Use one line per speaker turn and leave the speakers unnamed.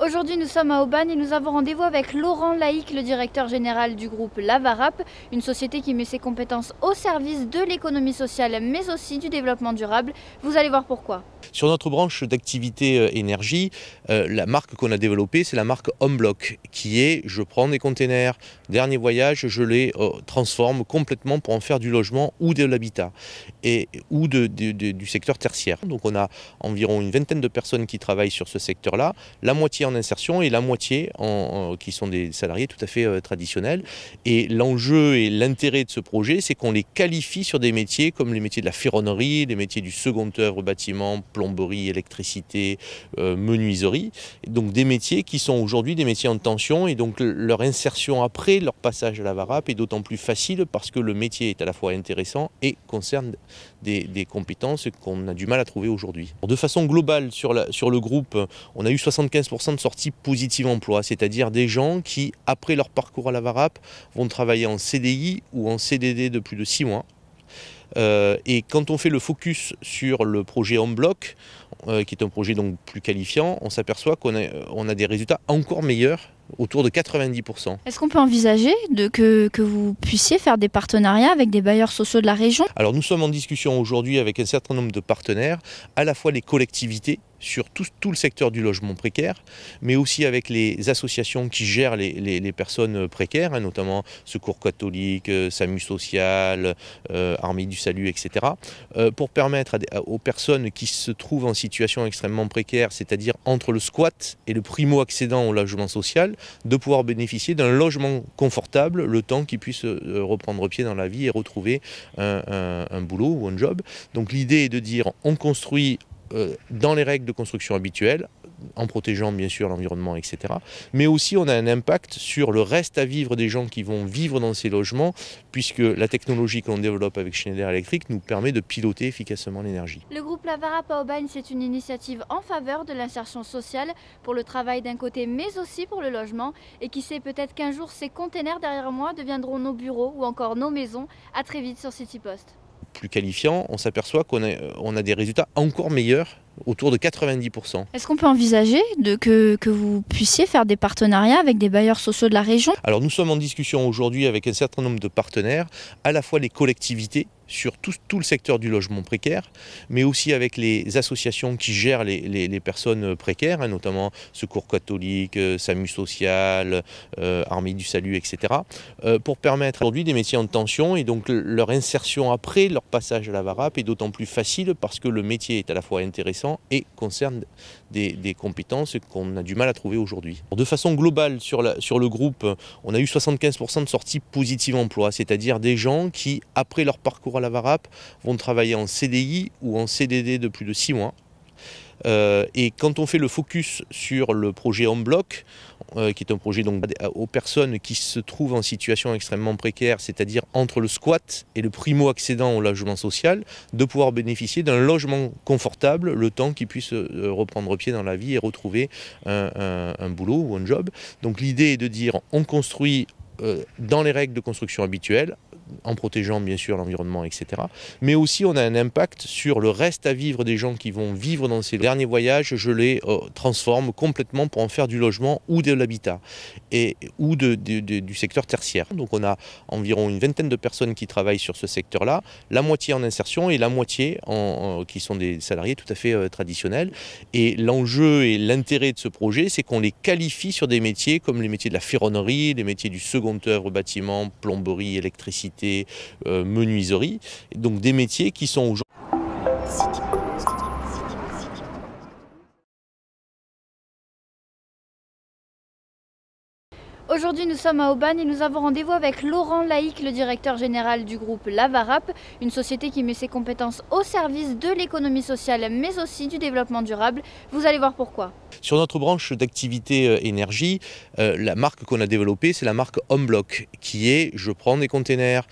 Aujourd'hui, nous sommes à Aubagne et nous avons rendez-vous avec Laurent Laïc, le directeur général du groupe Lavarap, une société qui met ses compétences au service de l'économie sociale, mais aussi du développement durable. Vous allez voir pourquoi.
Sur notre branche d'activité énergie, la marque qu'on a développée, c'est la marque Homeblock, qui est, je prends des containers, dernier voyage, je les transforme complètement pour en faire du logement ou de l'habitat, ou du secteur tertiaire. Donc on a environ une vingtaine de personnes qui travaillent sur ce secteur-là, la moitié en insertion et la moitié qui sont des salariés tout à fait traditionnels. Et l'enjeu et l'intérêt de ce projet, c'est qu'on les qualifie sur des métiers comme les métiers de la ferronnerie, les métiers du second œuvre bâtiment, plomberie, électricité, menuiserie. Donc des métiers qui sont aujourd'hui des métiers en tension, et donc leur insertion après leur passage à Lavarap est d'autant plus facile parce que le métier est à la fois intéressant et concerne des compétences qu'on a du mal à trouver aujourd'hui. De façon globale sur le groupe, on a eu 75% de sorties positives emploi, c'est-à-dire des gens qui, après leur parcours à Lavarap, vont travailler en CDI ou en CDD de plus de 6 mois. Et quand on fait le focus sur le projet Homeblock, qui est un projet donc plus qualifiant, on s'aperçoit qu'on a des résultats encore meilleurs, autour de 90%.
Est-ce qu'on peut envisager que vous puissiez faire des partenariats avec des bailleurs sociaux de la région?
Alors nous sommes en discussion aujourd'hui avec un certain nombre de partenaires, à la fois les collectivités, sur tout le secteur du logement précaire, mais aussi avec les associations qui gèrent les personnes précaires, hein, notamment Secours catholique, SAMU social, Armée du salut, etc., pour permettre aux personnes qui se trouvent en situation extrêmement précaire, c'est-à-dire entre le squat et le primo-accédant au logement social, de pouvoir bénéficier d'un logement confortable le temps qu'ils puissent reprendre pied dans la vie et retrouver un boulot ou un job. Donc l'idée est de dire on construit dans les règles de construction habituelles, en protégeant bien sûr l'environnement, etc. Mais aussi on a un impact sur le reste à vivre des gens qui vont vivre dans ces logements, puisque la technologie que l'on développe avec Schneider Electric nous permet de piloter efficacement l'énergie.
Le groupe Lavarap à Aubagne, c'est une initiative en faveur de l'insertion sociale, pour le travail d'un côté, mais aussi pour le logement. Et qui sait, peut-être qu'un jour ces containers derrière moi deviendront nos bureaux ou encore nos maisons. À très vite sur CityPost.
Plus qualifiant, on s'aperçoit qu'on a des résultats encore meilleurs, autour de 90%.
Est-ce qu'on peut envisager que vous puissiez faire des partenariats avec des bailleurs sociaux de la région?
Alors nous sommes en discussion aujourd'hui avec un certain nombre de partenaires, à la fois les collectivités, sur tout le secteur du logement précaire, mais aussi avec les associations qui gèrent les personnes précaires, hein, notamment Secours catholique, SAMU social, Armée du salut, etc., pour permettre aujourd'hui des métiers en tension, et donc leur insertion après leur passage à Lavarap est d'autant plus facile parce que le métier est à la fois intéressant et concerne des compétences qu'on a du mal à trouver aujourd'hui. De façon globale sur le groupe, on a eu 75% de sorties positives emploi, c'est-à-dire des gens qui, après leur parcours à Lavarap, vont travailler en CDI ou en CDD de plus de 6 mois. Et quand on fait le focus sur le projet Homeblock, qui est un projet donc aux personnes qui se trouvent en situation extrêmement précaire, c'est-à-dire entre le squat et le primo-accédant au logement social, de pouvoir bénéficier d'un logement confortable le temps qu'ils puissent reprendre pied dans la vie et retrouver un boulot ou un job. Donc l'idée est de dire on construit dans les règles de construction habituelles, en protégeant bien sûr l'environnement, etc. Mais aussi on a un impact sur le reste à vivre des gens qui vont vivre dans ces derniers voyages, je les transforme complètement pour en faire du logement ou de l'habitat, ou du secteur tertiaire. Donc on a environ une vingtaine de personnes qui travaillent sur ce secteur-là, la moitié en insertion et la moitié qui sont des salariés tout à fait traditionnels. Et l'enjeu et l'intérêt de ce projet, c'est qu'on les qualifie sur des métiers comme les métiers de la ferronnerie, les métiers du second œuvre bâtiment, plomberie, électricité, menuiserie, donc des métiers qui sont aujourd'hui...
Aujourd'hui, nous sommes à Aubagne et nous avons rendez-vous avec Laurent Laïc, le directeur général du groupe Lavarap, une société qui met ses compétences au service de l'économie sociale, mais aussi du développement durable. Vous allez voir pourquoi.
Sur notre branche d'activité énergie, la marque qu'on a développée, c'est la marque Homeblock, qui est, je prends des containers,